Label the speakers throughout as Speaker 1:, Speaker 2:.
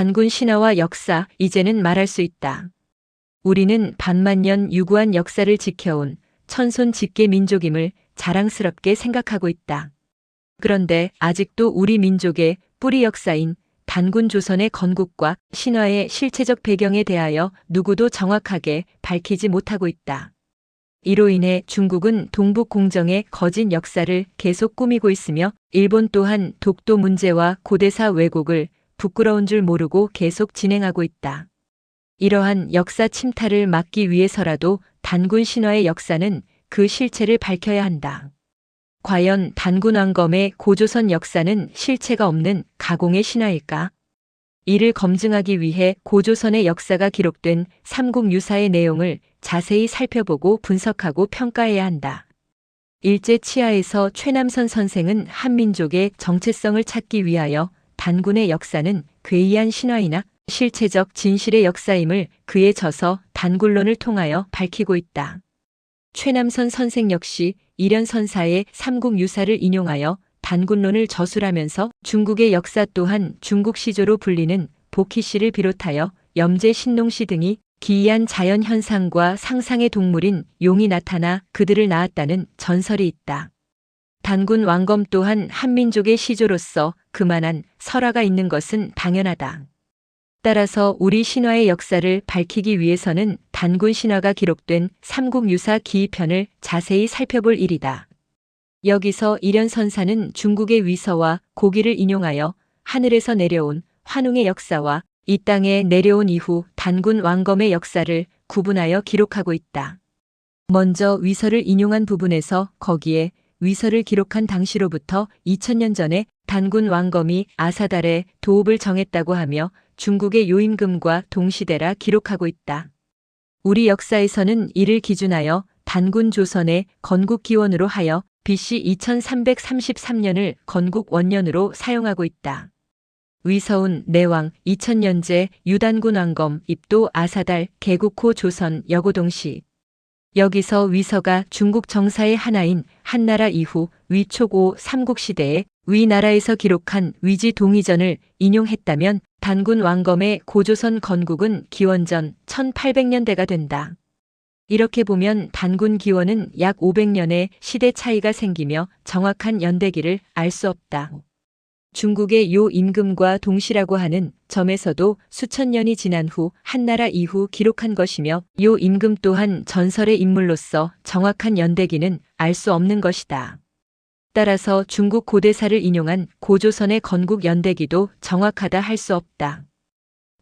Speaker 1: 단군 신화와 역사, 이제는 말할 수 있다. 우리는 반만년 유구한 역사를 지켜온 천손 직계 민족임을 자랑스럽게 생각하고 있다. 그런데 아직도 우리 민족의 뿌리 역사인 단군 조선의 건국과 신화의 실체적 배경에 대하여 누구도 정확하게 밝히지 못하고 있다. 이로 인해 중국은 동북 공정의 거짓 역사를 계속 꾸미고 있으며 일본 또한 독도 문제와 고대사 왜곡을 부끄러운 줄 모르고 계속 진행하고 있다. 이러한 역사 침탈을 막기 위해서라도 단군 신화의 역사는 그 실체를 밝혀야 한다. 과연 단군 왕검의 고조선 역사는 실체가 없는 가공의 신화일까? 이를 검증하기 위해 고조선의 역사가 기록된 삼국유사의 내용을 자세히 살펴보고 분석하고 평가해야 한다. 일제 치하에서 최남선 선생은 한민족의 정체성을 찾기 위하여 단군의 역사는 괴이한 신화이나 실체적 진실의 역사임을 그에 져서 단군론을 통하여 밝히고 있다. 최남선 선생 역시 일연선사의 삼국유사를 인용하여 단군론을 저술하면서 중국의 역사 또한 중국시조로 불리는 복희씨를 비롯하여 염제 신농시 등이 기이한 자연현상과 상상의 동물인 용이 나타나 그들을 낳았다는 전설이 있다. 단군 왕검 또한 한민족의 시조로서 그만한 설화가 있는 것은 당연하다. 따라서 우리 신화의 역사를 밝히기 위해서는 단군 신화가 기록된 삼국유사 기이편을 자세히 살펴볼 일이다. 여기서 일연선사는 중국의 위서와 고기를 인용하여 하늘에서 내려온 환웅의 역사와 이 땅에 내려온 이후 단군 왕검의 역사를 구분하여 기록하고 있다. 먼저 위서를 인용한 부분에서 거기에 위서를 기록한 당시로부터 2000년 전에 단군 왕검이 아사달에 도읍을 정했다고 하며 중국의 요임금과 동시대라 기록하고 있다. 우리 역사에서는 이를 기준하여 단군 조선의 건국기원으로 하여 BC 2333년을 건국 원년으로 사용하고 있다. 위서운 내왕 2000년제 유단군 왕검 입도 아사달 개국호 조선 여고동시. 여기서 위서가 중국 정사의 하나인 한나라 이후 위촉5 삼국시대에 위나라에서 기록한 위지 동의전을 인용했다면 단군 왕검의 고조선 건국은 기원전 1800년대가 된다. 이렇게 보면 단군 기원은 약 500년의 시대 차이가 생기며 정확한 연대기를 알 수 없다. 중국의 요 임금과 동시라고 하는 점에서도 수천 년이 지난 후 한나라 이후 기록한 것이며 요 임금 또한 전설의 인물로서 정확한 연대기는 알 수 없는 것이다. 따라서 중국 고대사를 인용한 고조선의 건국 연대기도 정확하다 할 수 없다.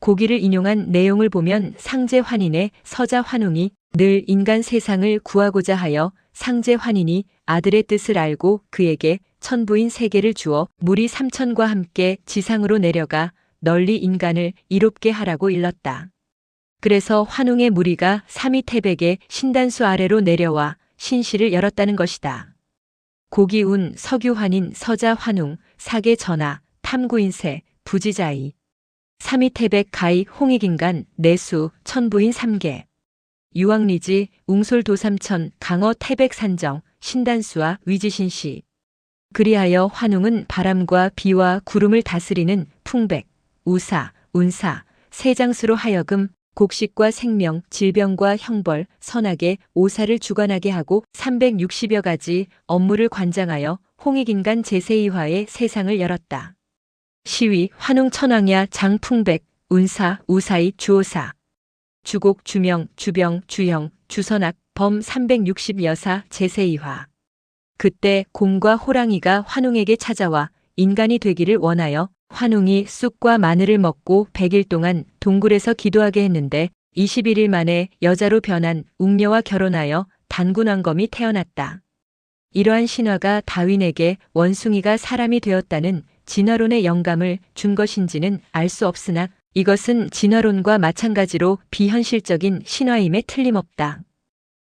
Speaker 1: 고기를 인용한 내용을 보면 상제 환인의 서자 환웅이 늘 인간 세상을 구하고자 하여 상제 환인이 아들의 뜻을 알고 그에게 천부인 3개를 주어 무리 3000과 함께 지상으로 내려가 널리 인간을 이롭게 하라고 일렀다. 그래서 환웅의 무리가 삼위태백의 신단수 아래로 내려와 신시를 열었다는 것이다. 고기운 서규환인 서자 환웅, 사계 전하, 탐구인세, 부지자이. 삼위태백 가이 홍익인간, 내수, 천부인 3개. 유왕리지, 웅솔도삼천, 강어 태백산정, 신단수와 위지신시. 그리하여 환웅은 바람과 비와 구름을 다스리는 풍백, 우사, 운사, 세장수로 하여금 곡식과 생명, 질병과 형벌, 선악의 오사를 주관하게 하고 360여 가지 업무를 관장하여 홍익인간 제세이화의 세상을 열었다. 시위, 환웅 천왕야 장풍백, 운사, 우사이 주오사. 주곡, 주명, 주병, 주형, 주선악, 범 360여사 제세이화. 그때 곰과 호랑이가 환웅에게 찾아와 인간이 되기를 원하여 환웅이 쑥과 마늘을 먹고 100일 동안 동굴에서 기도하게 했는데 21일 만에 여자로 변한 웅녀와 결혼하여 단군 왕검이 태어났다. 이러한 신화가 다윈에게 원숭이가 사람이 되었다는 진화론의 영감을 준 것인지는 알 수 없으나 이것은 진화론과 마찬가지로 비현실적인 신화임에 틀림없다.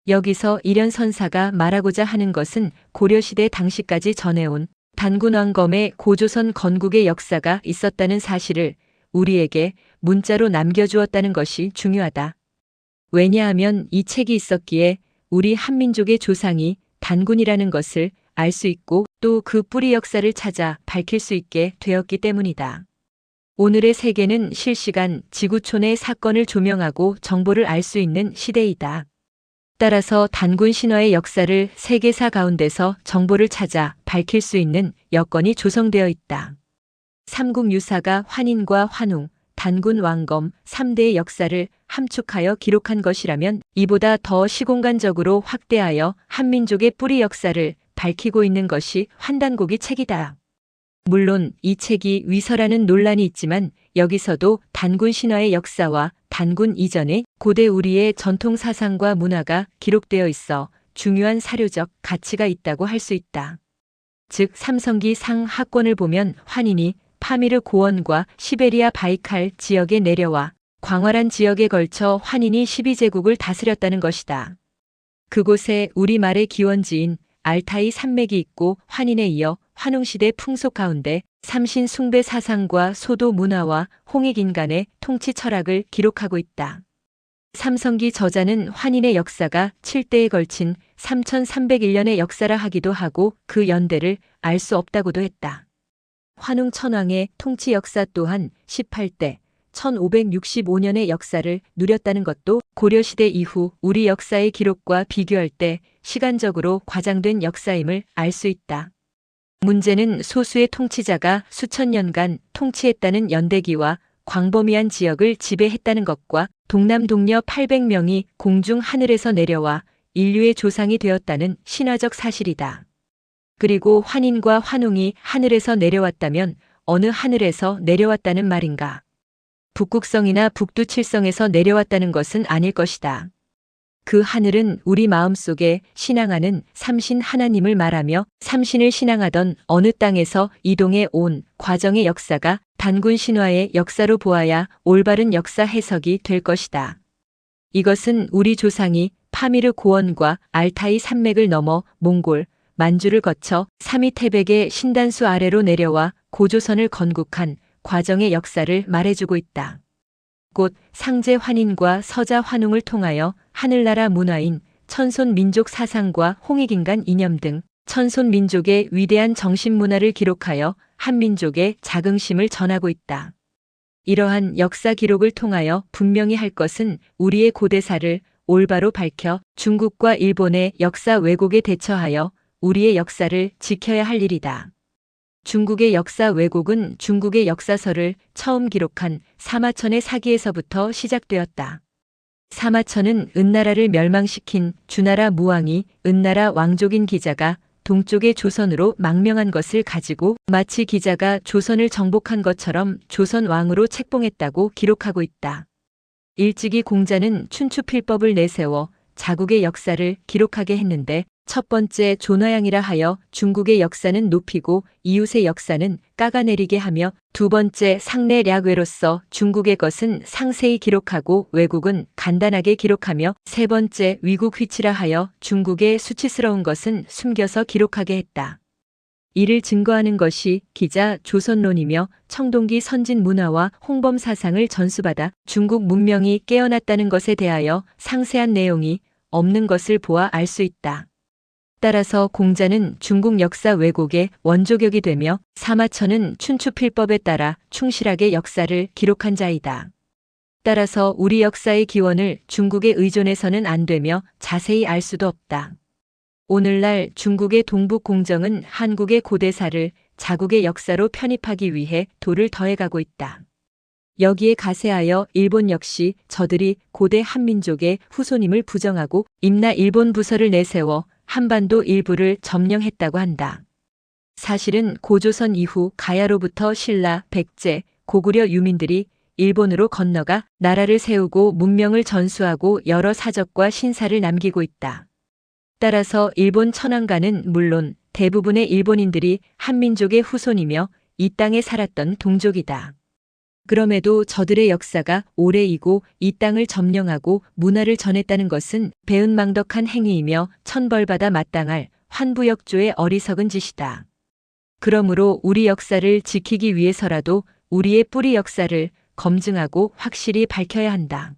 Speaker 1: 여기서 일연선사가 말하고자 하는 것은 고려시대 당시까지 전해온 단군 왕검의 고조선 건국의 역사가 있었다는 사실을 우리에게 문자로 남겨주었다는 것이 중요하다. 왜냐하면 이 책이 있었기에 우리 한민족의 조상이 단군이라는 것을 알 수 있고 또 그 뿌리 역사를 찾아 밝힐 수 있게 되었기 때문이다. 오늘의 세계는 실시간 지구촌의 사건을 조명하고 정보를 알 수 있는 시대이다. 따라서 단군 신화의 역사를 세계사 가운데서 정보를 찾아 밝힐 수 있는 여건이 조성되어 있다. 삼국유사가 환인과 환웅, 단군 왕검 3대의 역사를 함축하여 기록한 것이라면 이보다 더 시공간적으로 확대하여 한민족의 뿌리 역사를 밝히고 있는 것이 환단고기 책이다. 물론 이 책이 위서라는 논란이 있지만 여기서도 단군 신화의 역사와 단군 이전의 고대 우리의 전통 사상과 문화가 기록되어 있어 중요한 사료적 가치가 있다고 할 수 있다. 즉 삼성기 상 하권을 보면 환인이 파미르 고원과 시베리아 바이칼 지역에 내려와 광활한 지역에 걸쳐 환인이 12제국을 다스렸다는 것이다. 그곳에 우리말의 기원지인 알타이 산맥이 있고 환인에 이어 환웅시대 풍속 가운데 삼신 숭배 사상과 소도 문화와 홍익인간의 통치 철학을 기록하고 있다. 삼성기 저자는 환인의 역사가 7대에 걸친 3301년의 역사라 하기도 하고 그 연대를 알 수 없다고도 했다. 환웅 천왕의 통치 역사 또한 18대 1565년의 역사를 누렸다는 것도 고려시대 이후 우리 역사의 기록과 비교할 때 시간적으로 과장된 역사임을 알 수 있다. 문제는 소수의 통치자가 수천 년간 통치했다는 연대기와 광범위한 지역을 지배했다는 것과 동남 동녀 800명이 공중 하늘에서 내려와 인류의 조상이 되었다는 신화적 사실이다. 그리고 환인과 환웅이 하늘에서 내려왔다면 어느 하늘에서 내려왔다는 말인가? 북극성이나 북두칠성에서 내려왔다는 것은 아닐 것이다. 그 하늘은 우리 마음속에 신앙하는 삼신 하나님을 말하며 삼신을 신앙하던 어느 땅에서 이동해 온 과정의 역사가 단군 신화의 역사로 보아야 올바른 역사 해석이 될 것이다. 이것은 우리 조상이 파미르 고원과 알타이 산맥을 넘어 몽골, 만주를 거쳐 삼위 태백의 신단수 아래로 내려와 고조선을 건국한 과정의 역사를 말해주고 있다. 곧 상제 환인과 서자 환웅을 통하여 하늘나라 문화인 천손 민족 사상과 홍익인간 이념 등 천손 민족의 위대한 정신 문화를 기록하여 한민족의 자긍심을 전하고 있다. 이러한 역사 기록을 통하여 분명히 할 것은 우리의 고대사를 올바로 밝혀 중국과 일본의 역사 왜곡에 대처하여 우리의 역사를 지켜야 할 일이다. 중국의 역사 왜곡은 중국의 역사서를 처음 기록한 사마천의 사기에서부터 시작되었다. 사마천은 은나라를 멸망시킨 주나라 무왕이 은나라 왕족인 기자가 동쪽의 조선으로 망명한 것을 가지고 마치 기자가 조선을 정복한 것처럼 조선 왕으로 책봉했다고 기록하고 있다. 일찍이 공자는 춘추필법을 내세워 자국의 역사를 기록하게 했는데 첫 번째 존화양이라 하여 중국의 역사는 높이고 이웃의 역사는 깎아내리게 하며 두 번째 상내략외로서 중국의 것은 상세히 기록하고 외국은 간단하게 기록하며 세 번째 위국휘치라 하여 중국의 수치스러운 것은 숨겨서 기록하게 했다. 이를 증거하는 것이 기자 조선론이며 청동기 선진 문화와 홍범 사상을 전수받아 중국 문명이 깨어났다는 것에 대하여 상세한 내용이 없는 것을 보아 알 수 있다. 따라서 공자는 중국 역사 왜곡의 원조격이 되며 사마천은 춘추필법에 따라 충실하게 역사를 기록한 자이다. 따라서 우리 역사의 기원을 중국에 의존해서는 안 되며 자세히 알 수도 없다. 오늘날 중국의 동북공정은 한국의 고대사를 자국의 역사로 편입하기 위해 돌을 더해가고 있다. 여기에 가세하여 일본 역시 저들이 고대 한민족의 후손임을 부정하고 임나 일본 부서를 내세워 한반도 일부를 점령했다고 한다. 사실은 고조선 이후 가야로부터 신라, 백제, 고구려 유민들이 일본으로 건너가 나라를 세우고 문명을 전수하고 여러 사적과 신사를 남기고 있다. 따라서 일본 천황가는 물론 대부분의 일본인들이 한민족의 후손이며 이 땅에 살았던 동족이다. 그럼에도 저들의 역사가 오래이고 이 땅을 점령하고 문화를 전했다는 것은 배은망덕한 행위이며 천벌받아 마땅할 환부역조의 어리석은 짓이다. 그러므로 우리 역사를 지키기 위해서라도 우리의 뿌리 역사를 검증하고 확실히 밝혀야 한다.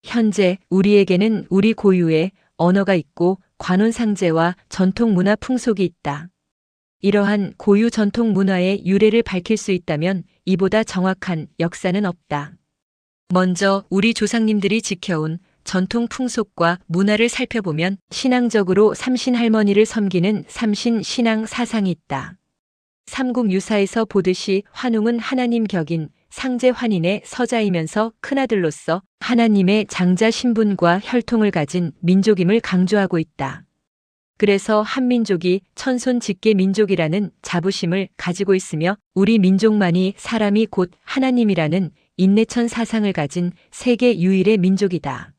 Speaker 1: 현재 우리에게는 우리 고유의 언어가 있고 관혼상제와 전통 문화 풍속이 있다. 이러한 고유 전통 문화의 유래를 밝힐 수 있다면 이보다 정확한 역사는 없다. 먼저 우리 조상님들이 지켜온 전통 풍속과 문화를 살펴보면 신앙적으로 삼신할머니를 섬기는 삼신 신앙 사상이 있다. 삼국유사에서 보듯이 환웅은 하나님 격인 상제환인의 서자이면서 큰아들로서 하나님의 장자 신분과 혈통을 가진 민족임을 강조하고 있다. 그래서 한민족이 천손 직계 민족이라는 자부심을 가지고 있으며 우리 민족만이 사람이 곧 하나님이라는 인내천 사상을 가진 세계 유일의 민족이다.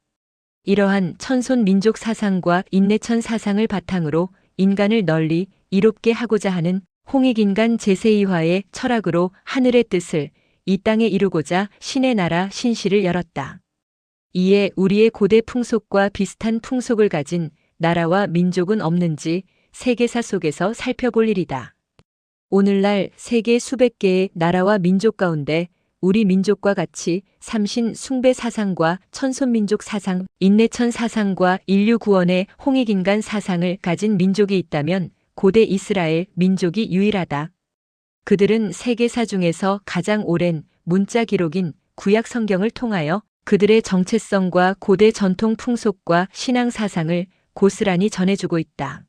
Speaker 1: 이러한 천손 민족 사상과 인내천 사상을 바탕으로 인간을 널리 이롭게 하고자 하는 홍익인간 제세이화의 철학으로 하늘의 뜻을 이 땅에 이루고자 신의 나라 신시를 열었다. 이에 우리의 고대 풍속과 비슷한 풍속을 가진 나라와 민족은 없는지 세계사 속에서 살펴볼 일이다. 오늘날 세계 수백 개의 나라와 민족 가운데 우리 민족과 같이 삼신 숭배 사상과 천손민족 사상, 인내천 사상과 인류 구원의 홍익인간 사상을 가진 민족이 있다면 고대 이스라엘 민족이 유일하다. 그들은 세계사 중에서 가장 오랜 문자 기록인 구약 성경을 통하여 그들의 정체성과 고대 전통 풍속과 신앙 사상을 고스란히 전해주고 있다.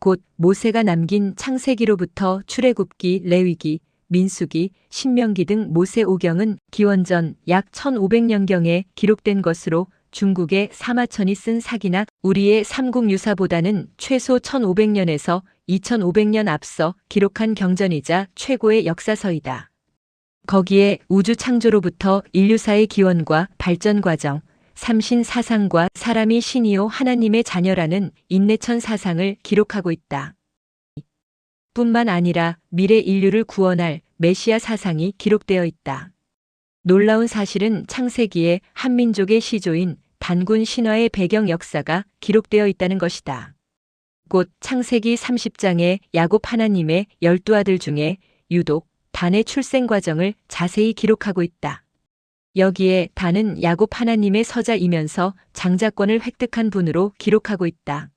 Speaker 1: 곧 모세가 남긴 창세기로부터 출애굽기, 레위기, 민수기, 신명기 등 모세오경은 기원전 약 1500년경에 기록된 것으로 중국의 사마천이 쓴 사기나 우리의 삼국유사보다는 최소 1500년에서 2500년 앞서 기록한 경전이자 최고의 역사서이다. 거기에 우주 창조로부터 인류사의 기원과 발전 과정, 삼신 사상과 사람이 신이요 하나님의 자녀라는 인내천 사상을 기록하고 있다. 뿐만 아니라 미래 인류를 구원할 메시아 사상이 기록되어 있다. 놀라운 사실은 창세기에 한민족의 시조인 단군 신화의 배경 역사가 기록되어 있다는 것이다. 곧 창세기 30장에 야곱 하나님의 12아들 중에 유독 단의 출생 과정을 자세히 기록하고 있다. 여기에 단은 야곱 하나님의 서자이면서 장자권을 획득한 분으로 기록하고 있다.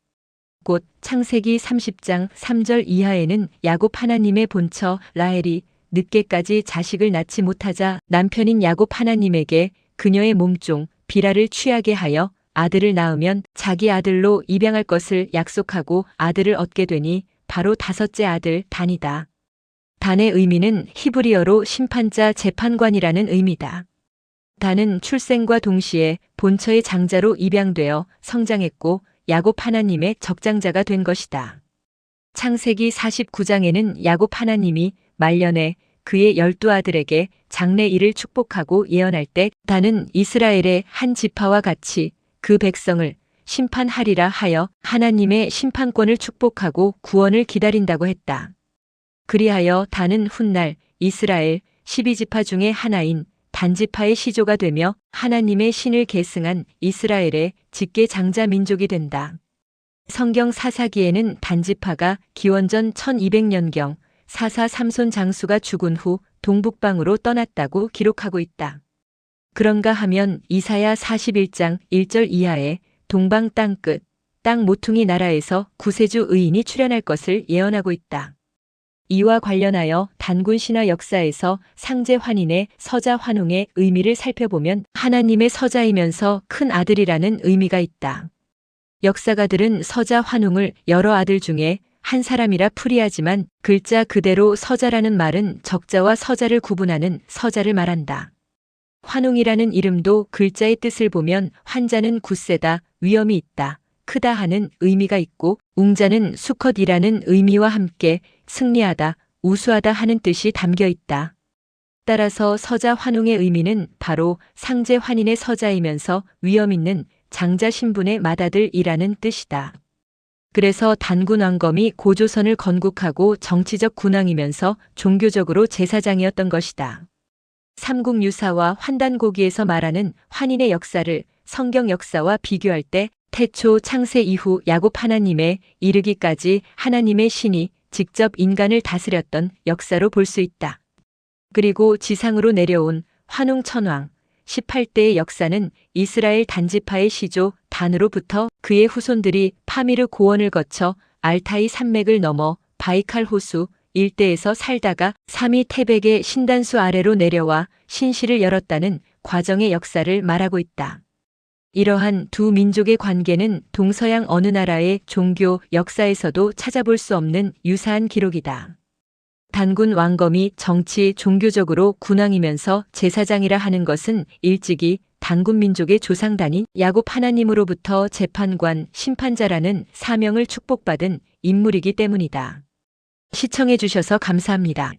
Speaker 1: 곧 창세기 30장 3절 이하에는 야곱 하나님의 본처 라헬이 늦게까지 자식을 낳지 못하자 남편인 야곱 하나님에게 그녀의 몸종 비라를 취하게 하여 아들을 낳으면 자기 아들로 입양할 것을 약속하고 아들을 얻게 되니 바로 다섯째 아들 단이다. 단의 의미는 히브리어로 심판자 재판관이라는 의미다. 단은 출생과 동시에 본처의 장자로 입양되어 성장했고 야곱 하나님의 적장자가 된 것이다. 창세기 49장에는 야곱 하나님이 말년에 그의 12아들에게 장래일을 축복하고 예언할 때 단은 이스라엘의 한 지파와 같이 그 백성을 심판하리라 하여 하나님의 심판권을 축복하고 구원을 기다린다고 했다. 그리하여 단은 훗날 이스라엘 12지파 중의 하나인 단지파의 시조가 되며 하나님의 신을 계승한 이스라엘의 직계 장자 민족이 된다. 성경 사사기에는 단지파가 기원전 1200년경 사사 삼손 장수가 죽은 후 동북방으로 떠났다고 기록하고 있다. 그런가 하면 이사야 41장 1절 이하에 동방 땅끝, 땅 모퉁이 나라에서 구세주 의인이 출현할 것을 예언하고 있다. 이와 관련하여 단군 신화 역사에서 상제 환인의 서자 환웅의 의미를 살펴보면 하나님의 서자이면서 큰 아들이라는 의미가 있다. 역사가들은 서자 환웅을 여러 아들 중에 한 사람이라 풀이하지만 글자 그대로 서자라는 말은 적자와 서자를 구분하는 서자를 말한다. 환웅이라는 이름도 글자의 뜻을 보면 환자는 굳세다, 위험이 있다, 크다 하는 의미가 있고 웅자는 수컷이라는 의미와 함께 승리하다, 우수하다 하는 뜻이 담겨 있다. 따라서 서자 환웅의 의미는 바로 상제 환인의 서자이면서 위험 있는 장자 신분의 맏아들이라는 뜻이다. 그래서 단군 왕검이 고조선을 건국하고 정치적 군왕이면서 종교적으로 제사장이었던 것이다. 삼국유사와 환단고기에서 말하는 환인의 역사를 성경 역사와 비교할 때 태초 창세 이후 야곱 하나님에 이르기까지 하나님의 신이 직접 인간을 다스렸던 역사로 볼 수 있다. 그리고 지상으로 내려온 환웅 천왕 18대의 역사는 이스라엘 단지파의 시조 단으로부터 그의 후손들이 파미르 고원을 거쳐 알타이 산맥을 넘어 바이칼 호수 일대에서 살다가 삼위 태백의 신단수 아래로 내려와 신시를 열었다는 과정의 역사를 말하고 있다. 이러한 두 민족의 관계는 동서양 어느 나라의 종교 역사에서도 찾아볼 수 없는 유사한 기록이다. 단군 왕검이 정치 종교적으로 군왕이면서 제사장이라 하는 것은 일찍이 단군 민족의 조상단인 야곱 하나님으로부터 재판관, 심판자라는 사명을 축복받은 인물이기 때문이다. 시청해 주셔서 감사합니다.